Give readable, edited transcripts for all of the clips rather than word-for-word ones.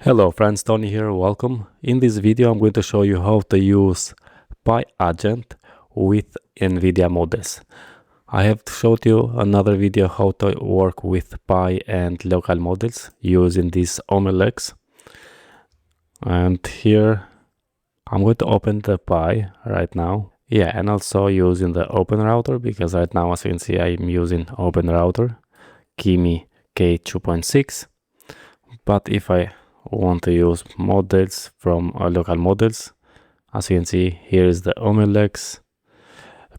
Hello friends, Tony here, welcome. In this video I'm going to show you how to use Pi agent with Nvidia models. I have showed you another video how to work with Pi and local models using this OMLX. And here I'm going to open the Pi right now. Yeah, and also using the Open Router, because right now as you can see I'm using Open Router Kimi K2.6. But if I want to use models from local models, as you can see, here is the OMLX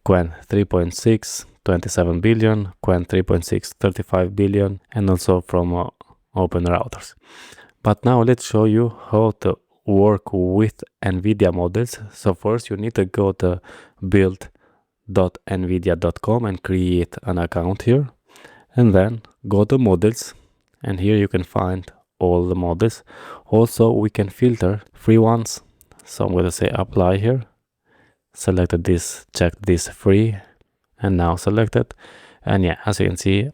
Quen 3.6 27 billion, Quen 3.6 35 billion, and also from open routers. But now let's show you how to work with Nvidia models. So first you need to go to build.nvidia.com and create an account here, and then go to models, and here you can find all the models. Also we can filter free ones, so I'm going to say apply here, selected this, check this free, and now selected. And yeah, as you can see,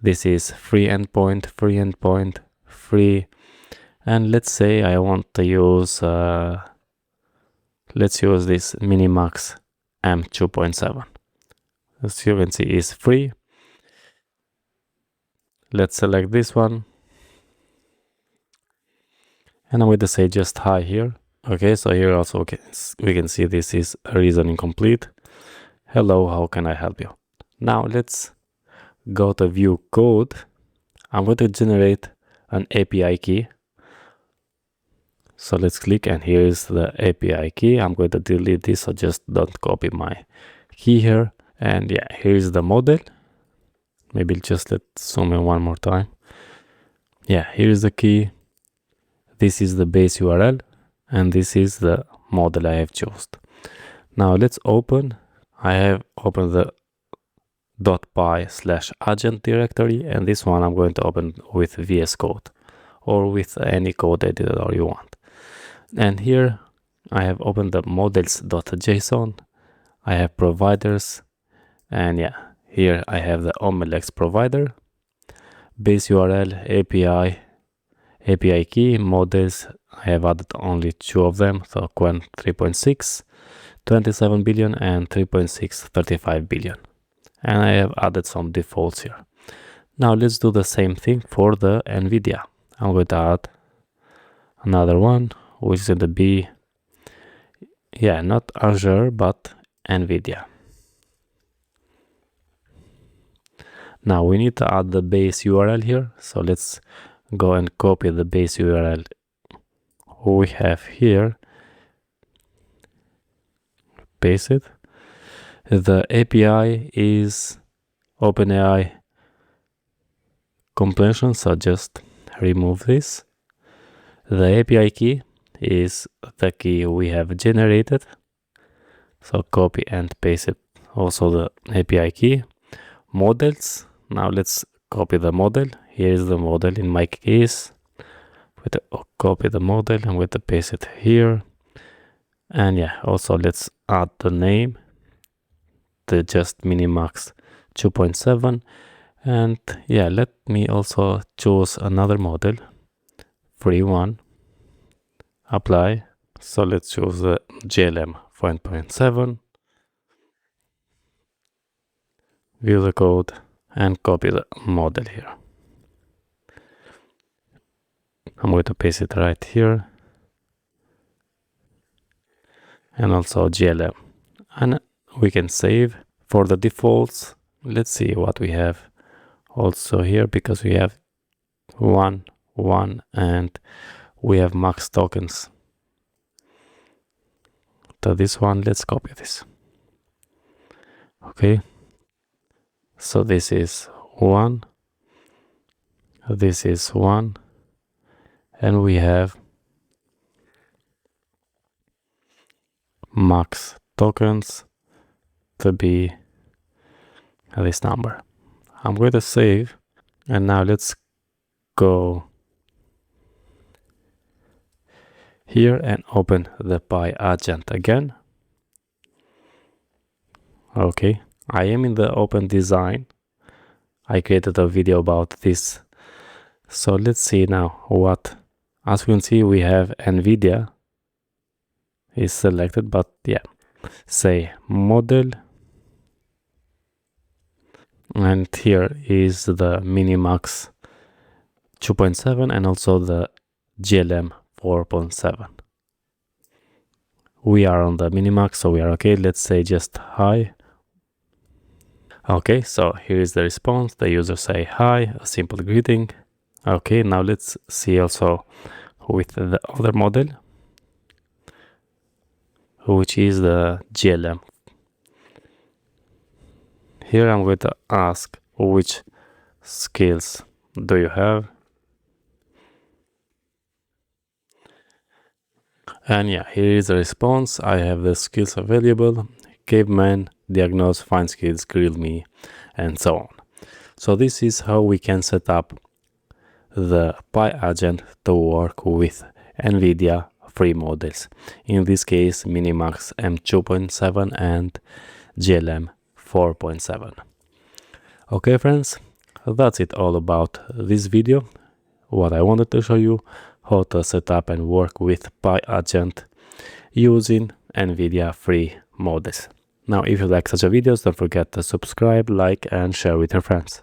this is free endpoint, free, and let's say I want to use let's use this Minimax M2.7. as you can see is free. Let's select this one, and I'm going to say just hi here. Okay, so here also we can see this is reason incomplete. Hello, how can I help you? Now let's go to view code. I'm going to generate an API key. So let's click, and here is the API key. I'm going to delete this, so just don't copy my key here. And yeah, here is the model. Maybe just let's zoom in one more time. Yeah, here is the key. This is the base URL, and this is the model I have chosen. Now let's open. I have opened the .py/agent directory, and this one I'm going to open with VS Code or with any code editor you want. And here I have opened the models.json. I have providers, and yeah, here I have the OMLX provider, base URL, API key, models. I have added only two of them, so Quen 3.6 27 billion and 3.6 35 billion, and I have added some defaults here. Now let's do the same thing for the Nvidia. I'm going to add another one, which is in the B, yeah, not Azure but Nvidia. Now we need to add the base URL here, so let's go and copy the base URL we have here, paste it. The API is OpenAI completion, so just remove this. The API key is the key we have generated, so copy and paste it. Also the API key. Models, now let's copy the model. Here is the model in my case. With the copy the model, I'm going to paste it here. And yeah, also let's add the name, the just Minimax 2.7. And yeah, let me also choose another model, free one, apply. So let's choose the GLM 5.7, view the code, and copy the model here. I'm going to paste it right here, and also GLM, and we can save. For the defaults, let's see what we have also here, because we have 1 and we have max tokens. So this one, let's copy this. Okay, so this is 1, this is 1, and we have max tokens to be this number. I'm going to save, and now let's go here and open the Pi agent again. Okay, I am in the open design. I created a video about this, so let's see now what As you can see, we have Nvidia is selected, but yeah, say model, and here is the Minimax 2.7 and also the GLM 4.7. We are on the Minimax, so we are okay. Let's say just hi. Okay, so here is the response. The user say hi, a simple greeting. Okay, now let's see also with the other model, which is the GLM. Here I'm going to ask which skills do you have, and yeah, here is the response. I have the skills available: caveman, diagnose, find skills, grill me, and so on. So this is how we can set up the Pi agent to work with Nvidia free models, in this case Minimax M2.7 and GLM 4.7. Okay friends, that's it all about this video. What I wanted to show you, how to set up and work with Pi agent using Nvidia free models. Now if you like such videos, don't forget to subscribe, like and share with your friends.